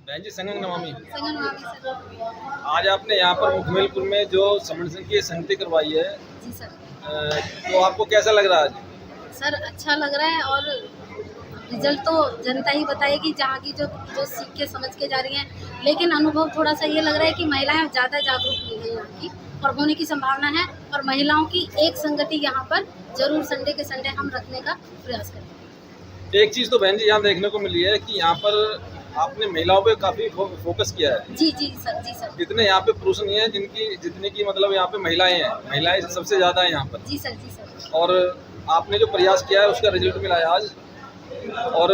बहन जी संगम नमामि, सर। आज आपने यहाँ पर मुखमेलपुर में जो समण संघ की संगति करवाई है, जी सर। तो आपको कैसा लग रहा है आज? सर अच्छा लग रहा है और रिजल्ट तो जनता ही बताएगी जहाँ की जो जो सीख के समझ के जा रही हैं, लेकिन अनुभव थोड़ा सा ये लग रहा है कि महिलाएं ज़्यादा जागरूक हुई हैं यहाँ की और होने की संभावना है, और महिलाओं की एक संगति यहाँ पर जरूर संडे के संडे हम रखने का प्रयास करेंगे। एक चीज़ तो बहन जी यहाँ देखने को मिली है कि यहाँ पर आपने महिलाओं पे काफी फोकस किया है। जी जी सर। जी सर। इतने यहाँ पे पुरुष नहीं है जिनकी जितने की मतलब यहाँ पे महिलाएं हैं, महिलाएं सबसे ज्यादा है यहाँ पर। जी सर। जी सर। और आपने जो प्रयास किया है उसका रिजल्ट मिला है आज। और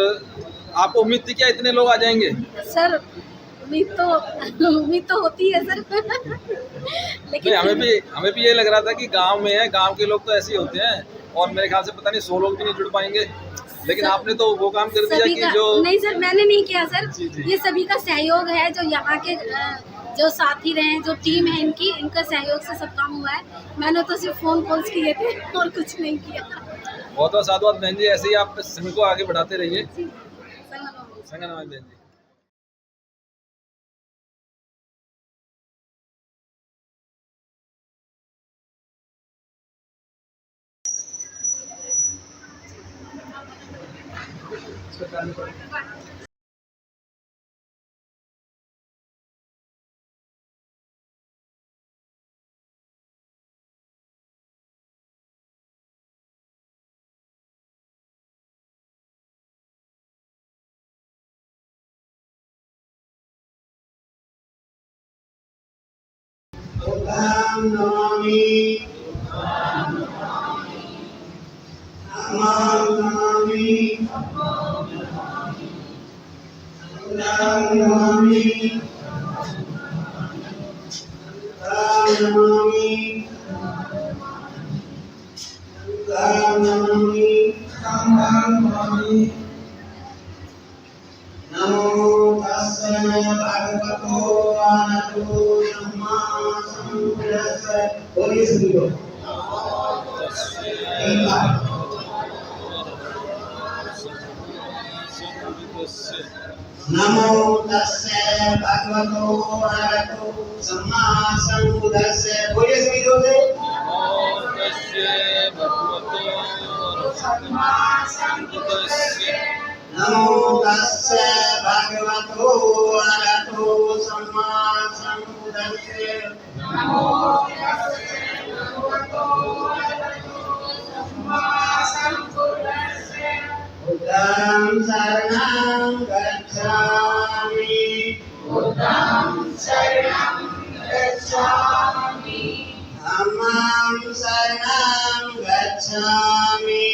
आपको उम्मीद थी क्या इतने लोग आ जाएंगे? सर उम्मीद तो होती है सर लेकिन हमें भी ये लग रहा था कि गांव में है, गांव के लोग तो ऐसे ही होते हैं और मेरे ख्याल से पता नहीं 100 लोग भी नहीं जुड़ पाएंगे, लेकिन आपने तो वो काम कर दिया कि जो नहीं सर, मैंने नहीं किया सर। जी, जी। ये सभी का सहयोग है, जो यहाँ के जो साथी रहे, जो टीम है इनका सहयोग से सब काम हुआ है। मैंने तो सिर्फ फोन कॉल्स किए थे और कुछ नहीं किया। बहुत बहुत साधुवाद बहन जी, ऐसे ही आप संघ को आगे बढ़ाते रहिए। संघ नमामि बहन जी। बुद्धं नमामि, धम्मं नमामि, बुद्धं नमामि, धम्मं नमामि, बुद्धं नमामि, धम्मं नमामि। नमो तस्से भगवतो अरहतो सम्मा सम्बुद्धस्से। बोलिए सभी लोग। नमो तस्से भगवतो अरहतो सम्मा सम्बुद्धस्से। बोलिए सभी लोग। नमो तस्से भगवतो सम्मा सम्बुद्धस्से। नमो तस्से भगवतो अरहतो सम्मा सम्बुद्धस्से। नमो तस्से भगवतो अरहतो सम्मा सम्बुद्धस्से। बुद्धं शरणं गच्छामि, बुद्धं शरणं गच्छामि, धम्मं शरणं गच्छामि,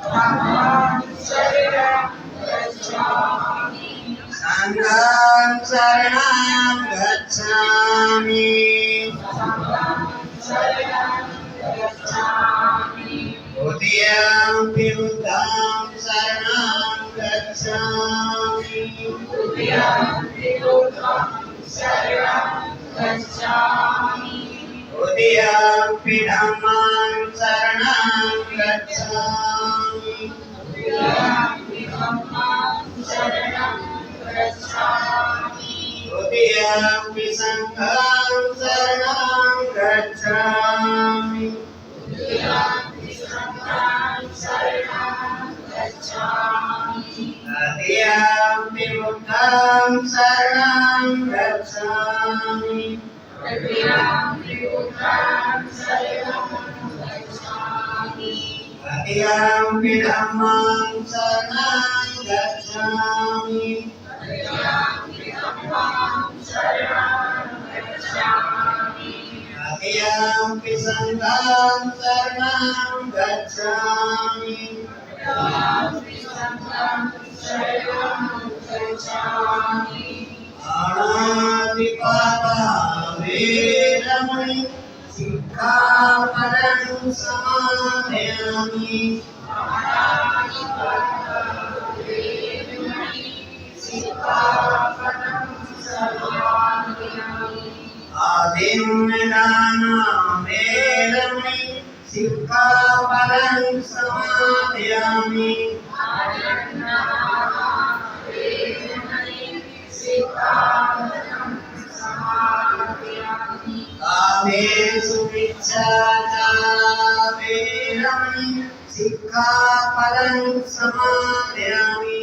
धम्मं शरणं गच्छामि, संघं शरणं गच्छामि, संघं शरणं गच्छामि, द्वितीयंपि बुद्धं शरणं गच्छामि, द्वितीयंपि बुद्धं शरणं गच्छामि, द्वितीयंपि धम्मं शरणं गच्छामि, द्वितीयंपि धम्मं शरणं गच्छामि, द्वितीयंपि संघं शरणं गच्छामि, द्वितीयंपि संघं शरणं गच्छामि, तृतीयंपि बुद्धं शरणं गच्छामि, तृतीयंपि बुद्धं शरणं गच्छामि, तृतीयंपि धम्मं शरणं गच्छामि, तृतीयंपि धम्मं शरणं गच्छामि, तृतीयंपि संघं शरणं गच्छामि, तृतीयंपि संघं शरणं गच्छामि, पाणातिपाता वेरमणि सिक्खापदं समादयामि, पाणातिपाता वेरमणि सिक्खापदं समादयामि, आदिन्नदाना वेरमणि सिक्खापदं समादयामि, आदिन्नदाना वेरमणि सिक्खापदं कामेषु मिच्छाचारं सिक्खापदं समादयामि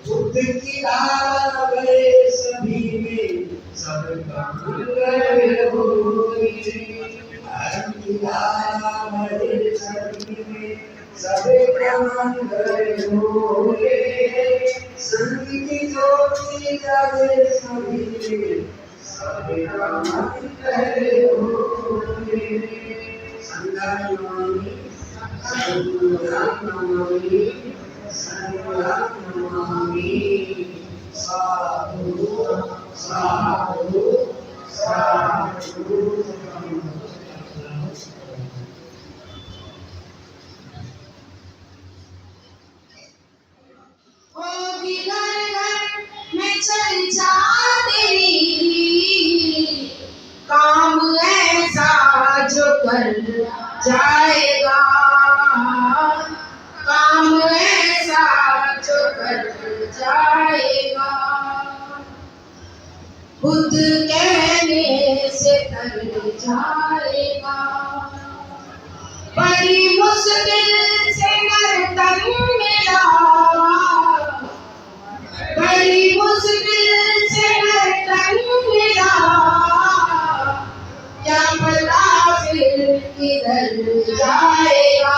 बुद्ध की आवे सभी में सबका मंगल होए धर्म की आवे सभी में सबका मंगल होए संत की ज्योति जागे सभी में सबका मंगल होए संगनमामि संगनमामि संगनमामि साधु साधु साधु। होगी घर घर में चर्चा तेरी काम ऐसा जो कर जाएगा काम ऐसा जो कर जाएगा बुद्ध कहने से कर जाएगा बड़ी मुश्किल से नर्तन मिला बड़ी मुश्किल से नर्तन मिला क्या पता फिर किधर जाएगा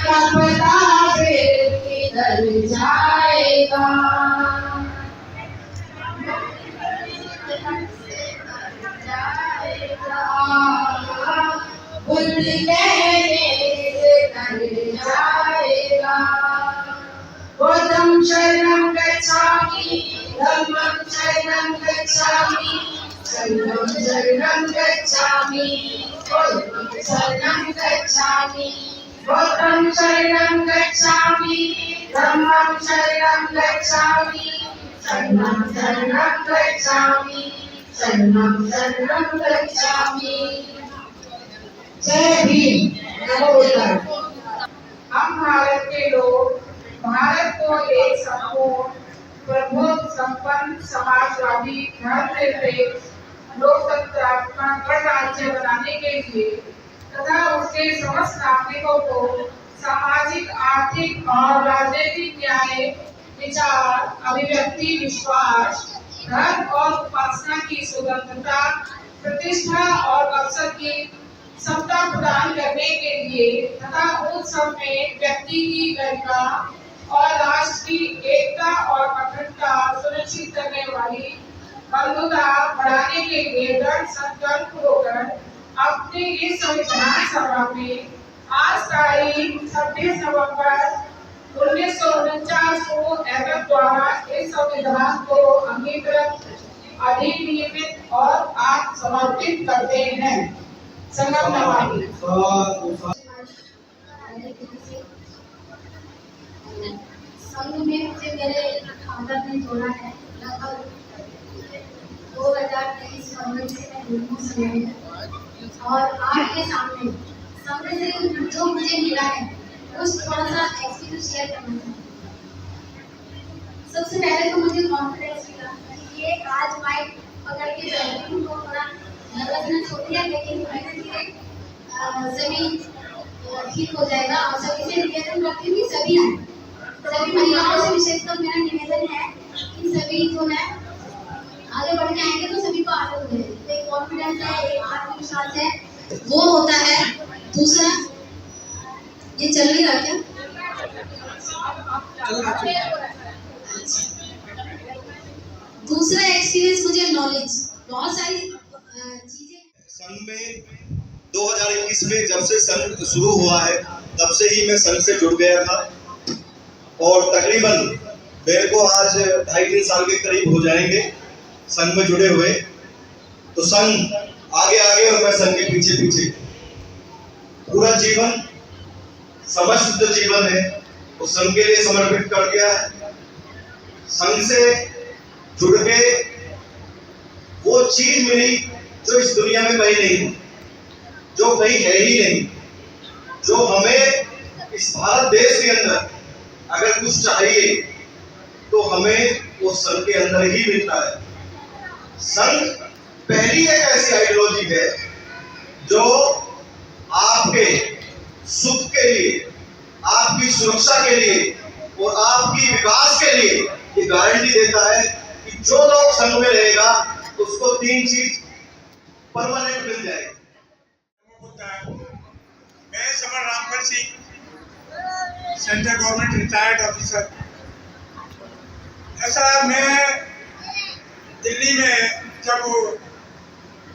क्या पता फिर किधर जाएगा बुद्ध कहने से कर जाएगा बुद्धं शरणं गच्छामि धम्मं शरणं गच्छामि संघं शरणं गच्छामि बुद्धं शरणं गच्छामि बुद्धं शरणं गच्छामि धम्मं शरणं गच्छामि संघं शरणं गच्छामि शरणं शरणं गच्छामि। जय भीम नमोदर। हम भारत के लोग भारत को एक संपूर्ण प्रबुद्ध संपन्न समाजवादी धर्मनिरपेक्ष लोकतंत्रात्मक गणराज्य बनाने के लिए तथा उसके समस्त नागरिकों को सामाजिक आर्थिक और राजनीतिक न्याय विचार अभिव्यक्ति विश्वास धर्म और उपासना की स्वतंत्रता प्रतिष्ठा और अवसर की समता प्रदान करने के लिए तथा उन सब में व्यक्ति की गरिमा और राष्ट्र की एकता और अखंडता सुनिश्चित करने वाली बंधुता बढ़ाने के लिए दृढ़ संकल्प होकर अपने इस संविधान सभा में आज तारीख 26 नवंबर 1949 को एमएफ द्वारा इस संविधान को अंगीकृत अधिनियमित और आज समर्पित करते हैं। संगम नमामि। संघ में मुझे मेरे फादर ने जोड़ा है लगभग 2023 फरवरी से मैं जुड़ी हूँ और आपके सामने संघ से जो मुझे मिला है उस थोड़ा सा एक्सपीरियंस शेयर करना चाहूँ। सबसे पहले तो मुझे कॉन्फिडेंस मिला कि ये पकड़ के बैठती हूँ तो थोड़ा नर्वसनेस होती है, लेकिन धीरे धीरे सभी ठीक हो जाएगा। और सभी से निवेदन करती हूँ कि सभी महिलाओं से विशेषकर मेरा निवेदन है कि सभी जो है आगे बढ़ के आएंगे तो सभी को आगे बढ़ेंगे। एक कॉन्फिडेंस है, एक आत्मविश्वास है, वो होता है। दूसरा, ये चल नहीं रहा क्या? दूसरा एक्सपीरियंस मुझे नॉलेज, बहुत सारी चीजें संघ में 2021 में जब से संघ शुरू हुआ है तब से ही मैं संघ से जुड़ गया था और तकरीबन मेरे को आज 2.5-3 साल के करीब हो जाएंगे संघ में जुड़े हुए। तो संघ आगे आगे और मैं संघ के पीछे पीछे। पूरा जीवन, समस्त जो जीवन है वो संघ के लिए समर्पित कर दिया है। संघ से जुड़ के वो चीज मिली जो इस दुनिया में कहीं नहीं, जो कहीं है ही नहीं, जो हमें इस भारत देश के अंदर अगर कुछ चाहिए तो हमें वो संघ के अंदर ही मिलता है। संघ पहली एक ऐसी आइडियोलॉजी है जो आपके सुख के लिए, आपकी सुरक्षा के लिए और आपकी विकास के लिए ये गारंटी देता है कि जो लोग संघ में रहेगा उसको 3 चीज परमानेंट मिल जाएगी। मैं Samar Ramphal Singh, central government retired officer. ऐसा मैं दिल्ली में जब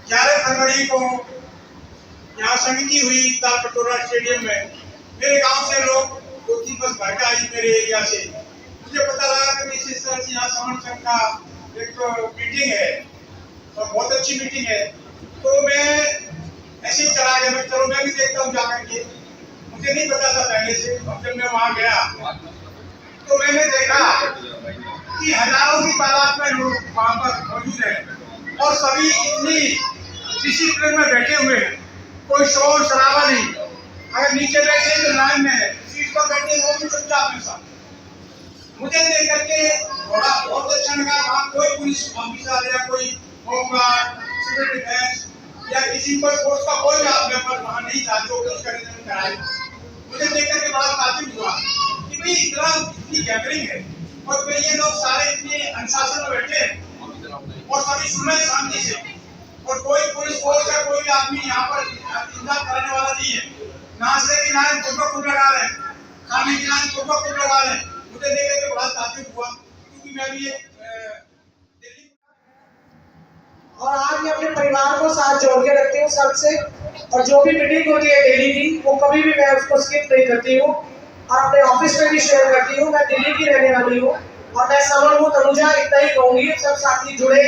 11 फरवरी को यहाँ समिति हुई ताल कटोरा स्टेडियम में, मेरे गांव से लोग 2-3 बस भर के आई मेरे एरिया से। मुझे पता लगा कि इस तरह से यहाँ समर संघ का एक मीटिंग है और बहुत अच्छी मीटिंग है। तो मैं ऐसे ही चला गया, मैं चलो मैं भी देखता हूँ जाकर के। मुझे नहीं पता था पहले से। और जब मैं वहाँ गया तो मैंने देखा कि हजारों की तादाद में लोग वहाँ पर मौजूद हैं और सभी इतनी डिसिप्लिन में बैठे हुए हैं, कोई शोर शराबा नहीं। अगर नीचे बैठे तो लाइन में, सीट पर बैठे वो भी चुपचाप है सब। मुझे देख करके थोड़ा बहुत अच्छा लगा। वहाँ कोई पुलिस ऑफिसर या कोई होमगार्ड, सिविल डिफेंस या किसी कोई फोर्स का कोई मेंबर वहाँ नहीं था जो कुछ कराए। मुझे देख करके बड़ा ताज्जुब हुआ कि भाई इतनी गैदरिंग है और फिर ये लोग सारे इतने अनुशासन में बैठे हैं और सभी सुन रहे शांति से, और कोई पुलिस फोर्स का कोई आदमी यहाँ पर इंतजार करने वाला नहीं है। नाश्ते की लाइन खूब लगा रहे हैं, खाने की लाइन खूब लगा रहे हैं। मुझे देख करके बड़ा ताज्जुब हुआ क्योंकि मैं भी दिल्ली और आज मैं अपने परिवार को साथ जोड़ के रखती हूँ सबसे। और जो भी मीटिंग होती है डेली की, वो कभी भी मैं उसको स्किप नहीं करती हूँ और अपने ऑफिस में भी शेयर करती हूँ। मैं दिल्ली की रहने वाली हूँ और मैं समर हूँ तनुजा, इतना ही कहूँगी। सब साथी जुड़े,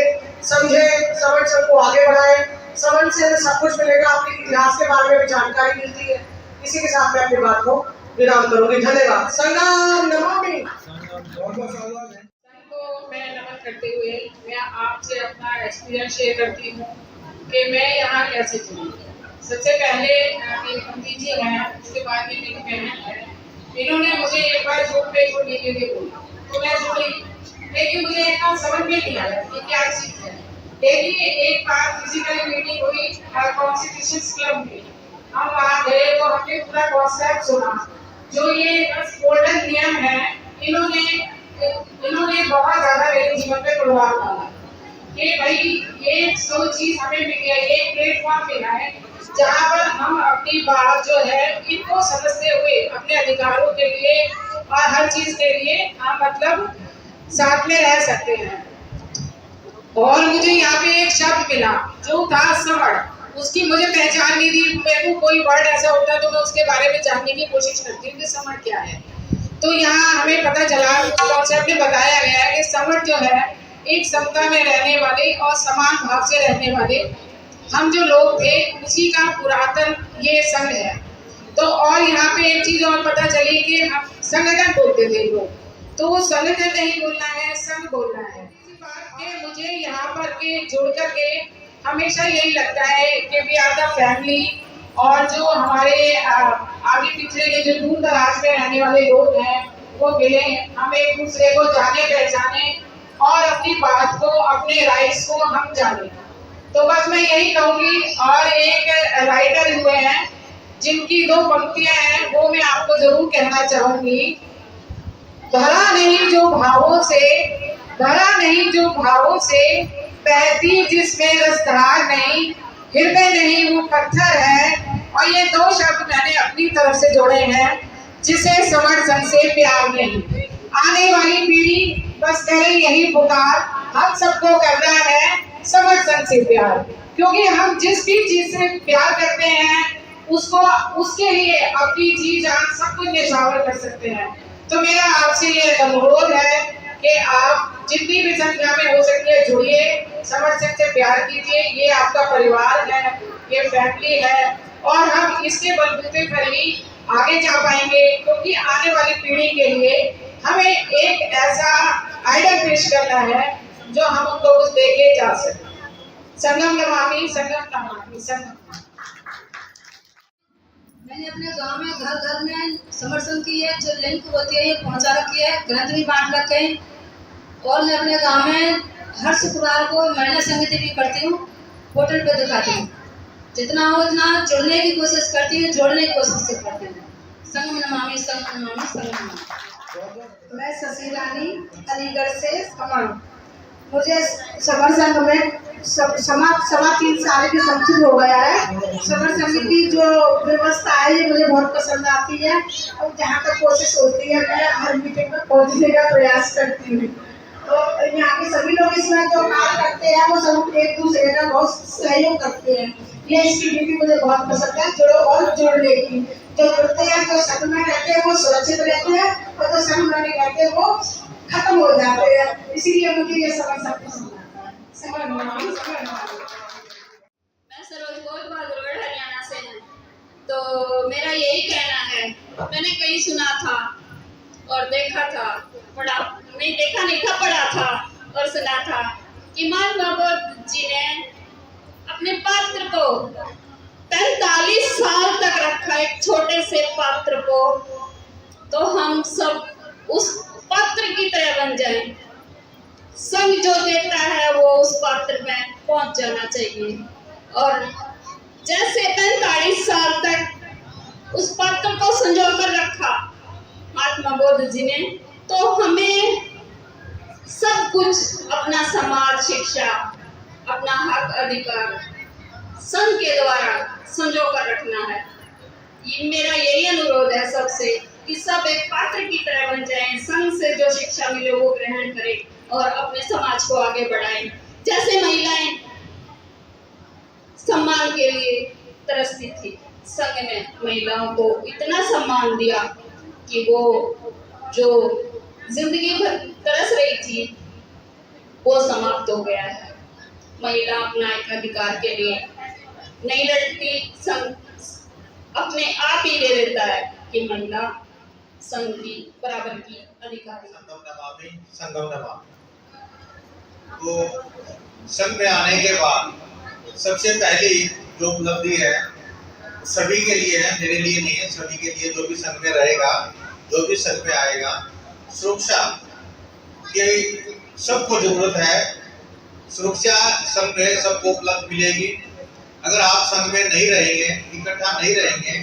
समझे, समर संघ को आगे बढ़ाए। समर से सब कुछ मिलेगा, अपने इतिहास के बारे में भी जानकारी मिलती है। इसी के साथ मैं अपनी बात को विराम करूँगी। धन्यवाद। संग्राम नमामि। मैं नमन करते हुए मैं आपसे अपना एक्सपीरियंस शेयर करती हूँ कि मैं यहाँ कैसे जुड़ी। सबसे पहले मेरी पंडित जी हैं, उसके बाद में मेरी बहन है। इन्होंने मुझे एक बार ग्रुप पे जुड़ने के लिए बोला तो मैं जुड़ी, लेकिन मुझे इतना समझ में नहीं आया कि क्या चीज़ है। लेकिन एक बार फिजिकल मीटिंग हुई कॉन्स्टिट्यूशन क्लब में, हम वहाँ गए तो हमने पूरा कॉन्सेप्ट सुना। जो ये 10 गोल्डन नियम है, इन्होंने बहुत ज्यादा मेरे जीवन पे प्रभाव डाला कि भाई ये 100 चीज हमें मिल गया, ये प्लेटफॉर्म मिला है जहाँ पर हम अपनी बात जो है इनको समझते हुए अपने अधिकारों के लिए और हर चीज के लिए हम मतलब साथ में रह सकते हैं। और मुझे यहाँ पे एक शब्द मिला जो था समर, उसकी मुझे पहचान नहीं थी। मेरे को कोई वर्ड ऐसा होता है तो मैं उसके बारे में जानने की कोशिश करती हूँ कि समर क्या है। तो यहाँ हमें पता चला, कॉन्सेप्ट में बताया गया है कि समर जो है एक समता में रहने वाले और समान भाव से रहने वाले हम जो लोग थे, उसी का पुरातन ये संघ है। तो और यहाँ पे एक चीज और पता चली कि हम संगठन बोलते थे लोग, तो वो संगठन नहीं बोलना है, संघ बोलना है। इसी बात के मुझे यहाँ पर के जुड़ करके हमेशा यही लगता है कि वी आर द फैमिली। और जो हमारे आगे पिछले के जो दूर दराज में रहने वाले लोग हैं वो मिले, हम एक दूसरे को जाने पहचाने और अपनी बात को, अपने राइट्स को हम जाने। तो बस मैं यही कहूंगी। और एक राइटर हुए हैं जिनकी 2 पंक्तियां हैं, वो मैं आपको जरूर कहना चाहूंगी। भरा नहीं जो भावों से, भरा नहीं जो भावों से, बहती जिसमें रसधार नहीं, हृदय नहीं वो पत्थर है। और ये 2 शब्द मैंने अपनी तरफ से जोड़े हैं, जिसे समर्थन से प्यार नहीं। आने वाली पीढ़ी बस करे यही पुकार, हम सबको करना है समर्थन से प्यार। क्योंकि हम जिस भी चीज से प्यार करते हैं उसको, उसके लिए अपनी जी जान सब कुछ न्यौछावर कर सकते हैं। तो मेरा आपसे ये अनुरोध है कि आप जितनी भी संख्या में हो सकती है जुड़िए, समर्थन से प्यार कीजिए। ये आपका परिवार है, ये फैमिली है, और हम इसके बलबूते पर ही आगे जा पाएंगे। क्योंकि आने वाली पीढ़ी के लिए हमें एक ऐसा आइडल पेश करना है जो हम उनको कुछ देके जा सके। संगम नमामि, संगम नमामि, संगम। मैंने अपने गांव में घर घर में समर्थन की है, जो लिंक होती है ये पहुंचा रखी है, ग्रंथ भी बांट रखे हैं। और मैं अपने गांव में हर शुक्रवार को महिला संगीत भी करती हूँ, पोर्टल पे दिखाती हूँ। जितना हो उतना जुड़ने की कोशिश करती हूँ, जोड़ने की कोशिश करती हूँ। संगम नमामि, संगम नमामि, संगम नमामि। मैं शशि रानी अलीगढ़ से समर। मुझे समर संघ में सवा 3 साल की संचित हो गया है। समर संघ की जो व्यवस्था है ये मुझे बहुत पसंद आती है, और जहाँ तक कोशिश होती है मैं हर मीटिंग में पहुँचने का प्रयास करती हूँ। तो यहाँ के सभी लोग इसमें जो कार्य करते हैं वो सब एक दूसरे का बहुत सहयोग करते हैं। ये इसकी नीति मुझे बहुत पसंद है, जुड़ो और जोड़ने की। जो जुड़ते हैं, जो संघ में रहते हैं वो सुरक्षित रहते हैं, और जो संघ में नहीं रहते वो खत्म हो जाते हैं। इसीलिए मुझे ये समझ पसंद आता है। मैं सरोज बहादुर हरियाणा से हूँ। तो मेरा यही कहना है, मैंने कहीं सुना था और देखा था, पढ़ा नहीं, देखा नहीं था, पढ़ा था और सुना था कि महात्मा बुद्ध जी ने अपने पात्र को 45 साल तक रखा, एक छोटे से पात्र को। तो हम सब उस पात्र की तरह बन जाएं। संघ जो देता है वो उस पात्र में पहुंच जाना चाहिए। और जैसे 45 साल तक उस पात्र को संजो कर रखा महात्मा बुद्ध जी ने, तो हमें सब कुछ, अपना समाज, शिक्षा, अपना हक अधिकार संघ के द्वारा संजो कर रखना है। ये मेरा यही अनुरोध है सबसे कि सब एक पात्र की तरह बन जाएं, संघ से जो शिक्षा मिले वो ग्रहण करें और अपने समाज को आगे बढ़ाएं। जैसे महिलाएं सम्मान के लिए तरसती थी, संघ ने महिलाओं को इतना सम्मान दिया कि वो जो जिंदगी भर तरस रही थी वो समाप्त हो गया है। महिला अपना एक अधिकार के लिए नहीं लड़ती, संघ अपने आप ही ले लेता है कि महिला संघ की बराबर की अधिकार। संगम नमामि। तो संघ में आने के बाद सबसे पहली जो उपलब्धि है सभी के लिए है, मेरे लिए नहीं है, सभी के लिए। जो भी संघ में रहेगा, जो भी संघ में आएगा, सुरक्षा की सबको जरूरत है। सुरक्षा संघ में सबको उपलब्ध मिलेगी। अगर आप संघ में नहीं रहेंगे, इकट्ठा नहीं रहेंगे,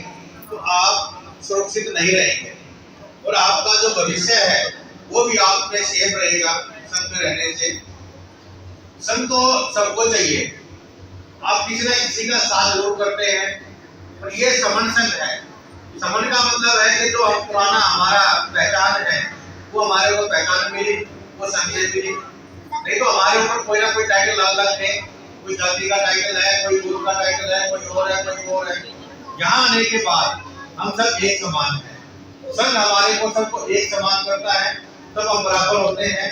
तो आप सुरक्षित नहीं रहेंगे, और आपका जो भविष्य है वो भी आप में सेफ रहेगा संघ में रहने से। संघ तो सबको चाहिए, आप किसी न किसी का साथ जरूर करते हैं, पर ये समन संघ है। समन का मतलब है कि जो हम पुराना हमारा पहचान है वो हमारे को पहचान मिली, वो संघ से मिली। नहीं तो हमारे ऊपर कोई ना कोई टाइटल अलग है, कोई जाति का टाइटल है, कोई गुरु का टाइटल है, कोई और है, कोई और है। यहाँ आने के बाद हम सब एक समान हैं। संघ हमारे को सबको एक समान करता है, सब हम बराबर होते हैं।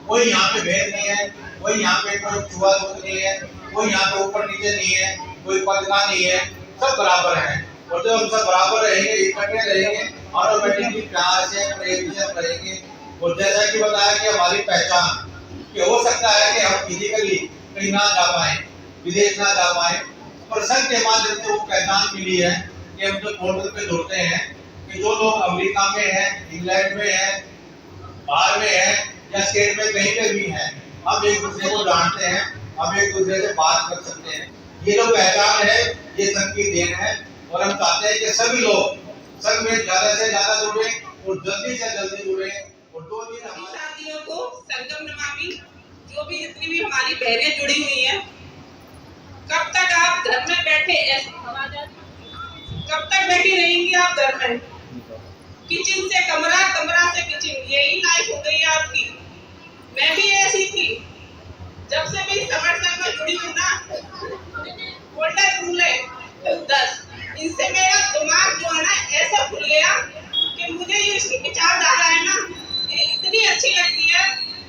कोई यहाँ पे भेद नहीं है, कोई यहाँ पे कोई छुआछूत नहीं है, कोई यहाँ पे ऊपर नीचे नहीं है, कोई पद का नहीं है, सब बराबर हैं। और जब हम सब बराबर रहेंगे, इकट्ठे रहेंगे, ऑटोमेटिकली प्यार से प्रेम से रहेंगे। और जैसा कि बताया कि हमारी पहचान कि हो सकता है कि हम फिजिकली कहीं ना जा पाए, विदेश ना जा पाए, पर संघ के माध्यम से वो पहचान मिली है कि हम जो पोर्टल पे जुड़ते हैं कि जो लोग अमेरिका में हैं, इंग्लैंड में हैं, बाहर में हैं या स्टेट में कहीं पे भी हैं, हम एक दूसरे को डांटते हैं, हम एक दूसरे से बात कर सकते हैं। ये लोग पहचान है, ये संघ की देन है और हम चाहते हैं कि सभी लोग संघ में ज्यादा से ज्यादा जुड़े और जल्दी से जल्दी जुड़े। और 2 दिन शादियों को संगम नमामि, जो भी जितनी भी हमारी बहनें जुड़ी हुई हैं, कब तक आप घर में बैठे कब तक बैठी रहेंगी आप घर में? किचन से कमरा, कमरा से किचन, यही लाइफ हो गई है आपकी। मैं भी ऐसी थी जब से मैं समर संघ में जुड़ी हूँ ना। गोल्डन रूल है 10, इनसे मेरा दिमाग जो है ना ऐसा खुल गया कि मुझे ये इसकी विचारधारा है ना इतनी अच्छी लगती है।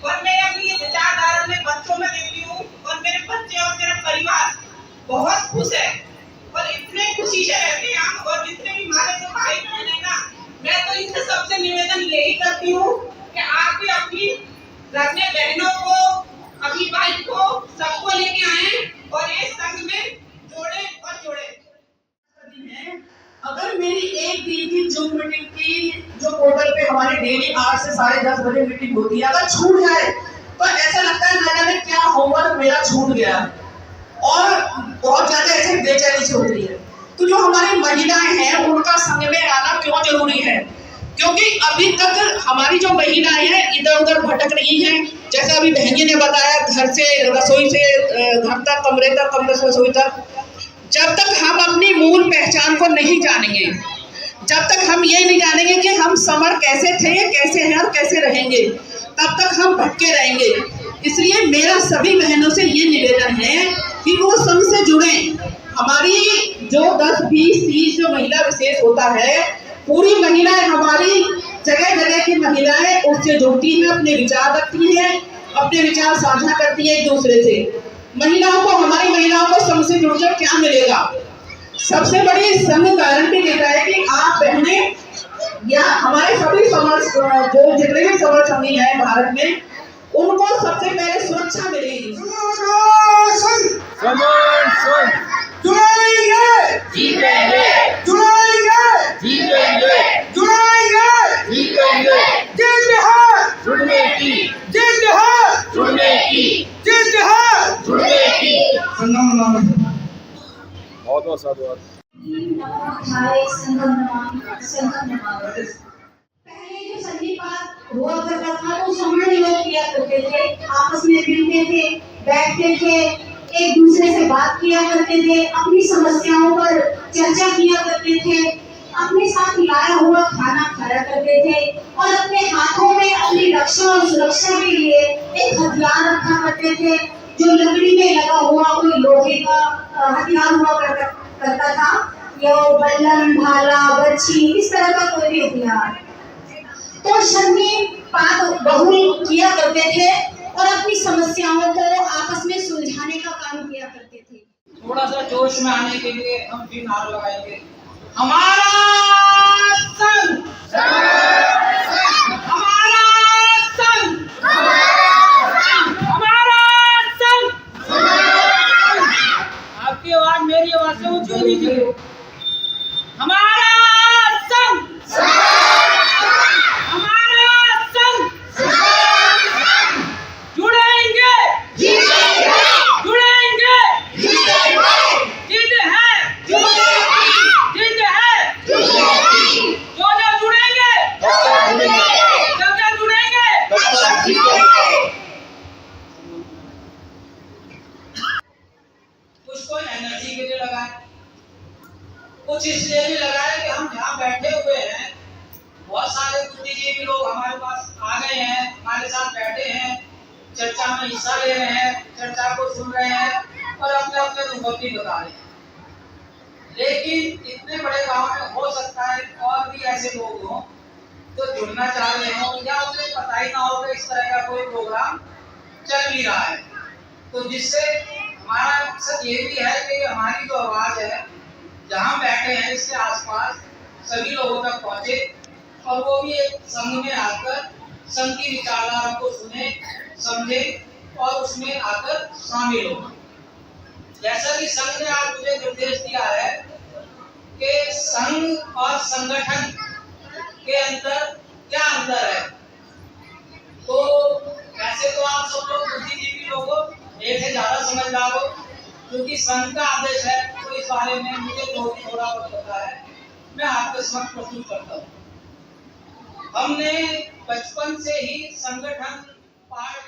और मैं अपनी ये विचारधारा अपने बच्चों में देखती हूँ और मेरे बच्चे और मेरा परिवार बहुत खुश है और इतने खुशी से रहते हैं हम। और जितने भी हमारे जो भाई बहन है ना, मैं तो इनसे सबसे निवेदन यही करती हूँ कि आप भी अपनी घर में बहनों को, अपनी वाइफ को, सबको लेके आए और इस संघ में जोड़े और जोड़े। अगर मेरी एक दिन की जूम मीटिंग की जो पोर्टल पे हमारी डेली 8 से 10:30 बजे मीटिंग होती है, अगर छूट जाए तो ऐसा लगता है ना जाने क्या होमवर्क मेरा छूट गया और बहुत ज्यादा ऐसे बेचैनी से होती है। तो जो हमारी महिलाएं हैं उनका संघ में आना क्यों जरूरी है? क्योंकि अभी तक हमारी जो महिलाएं हैं इधर उधर भटक रही हैं। जैसे अभी बहन जी ने बताया, घर से रसोई से घर तक, कमरे तक, कमरे से रसोई तक। जब तक हम अपनी मूल पहचान को नहीं जानेंगे, जब तक हम ये नहीं जानेंगे कि हम समर कैसे थे, कैसे हैं और कैसे रहेंगे, तब तक हम भटके रहेंगे। इसलिए मेरा सभी बहनों से ये निवेदन है कि वो संघ से जुड़ें। हमारी जो 10, 20, 30 जो महिला विशेष होता है, पूरी महिलाएं हमारी जगह जगह की महिलाएं उससे जुड़ती हैं, अपने विचार रखती हैं, अपने विचार साझा करती है एक दूसरे से। महिलाओं को, हमारी महिलाओं को संघ से जुड़कर क्या मिलेगा? सबसे बड़ी संघ गारंटी देता है कि आप बहनें या हमारे सभी समाज जो जितने भी समर संघी हैं भारत में, उनको सबसे पहले सुरक्षा मिलेगी। जुड़ेंगे, जीतेंगे, जुड़ेंगे, जीतेंगे, जुड़ेंगे, जीतेंगे। जिद है जुड़ने की, जिद है जुड़ने की, जिद है जुड़ने की। बहुत बहुत साधुवाद। पहले जो संधिपात हुआ करता था तो समूह लोग किया करते थे, आपस में मिलते थे, बैठते थे, एक दूसरे से बात किया करते थे, अपनी समस्याओं पर चर्चा किया करते थे, अपने साथ लाया हुआ खाना खाया करते थे और अपने हाथों में अपनी रक्षा और सुरक्षा के लिए एक हथियार रखा करते थे, जो लकड़ी में लगा हुआ कोई लोहे का हथियार हुआ करता था, या बल्लम, भाला, बच्ची, इस तरह का कोई भी हथियार। तो संधिपात बहुल किया करते थे और अपनी समस्याओं को आपस में सुलझाने का काम किया करते थे। थोड़ा सा जोश में आने के लिए हम भी नारा लगाएंगे, हमारा संघ, हमारा संघ, हमारा संघ। आपकी आवाज मेरी आवाज से ऊंची होनी चाहिए। हमारा संघ, हमारा संघ, जुड़ेंगे, जीतेंगे, जुड़ेंगे, जीतेंगे, जिद है, जिद है, जो जो जुड़ेंगे, जब जब जुड़ेंगे, कुछ कोई एनर्जी के लिए लगाए, कुछ इसलिए भी लगाए कि हम जहाँ बैठे हुए हैं बहुत सारे बुद्धिजीवी लोग हमारे पास आ गए हैं, हमारे साथ बैठे हैं, चर्चा में हिस्सा ले रहे हैं, चर्चा को सुन रहे हैं और अपने अपने अनुभव भी बता रहे हैं। लेकिन इतने बड़े गांव में हो सकता है और भी ऐसे लोग हों जो जुड़ना चाह रहे हों या उन्हें पता ही ना हो कि इस तरह का कोई प्रोग्राम चल भी रहा है। तो जिससे हमारा मकसद ये भी है कि हमारी जो आवाज़ है जहाँ बैठे हैं इसके आसपास सभी लोगों तक पहुँचे और वो भी एक संघ में आकर संघ की विचारधारा को सुने, समझे और उसमें आकर शामिल हो। जैसा कि संघ ने आज मुझे निर्देश दिया है कि संघ और संगठन के अंदर क्या अंतर है। तो वैसे तो आप सब लोग बुद्धिजीवी लोग हो, एक से ज्यादा समझदार हो, क्योंकि संघ का आदेश है, तो इस बारे में मुझे जो भी थोड़ा बहुत पता है मैं आपके समक्ष प्रस्तुत करता हूँ। हमने बचपन से ही संगठन पाठ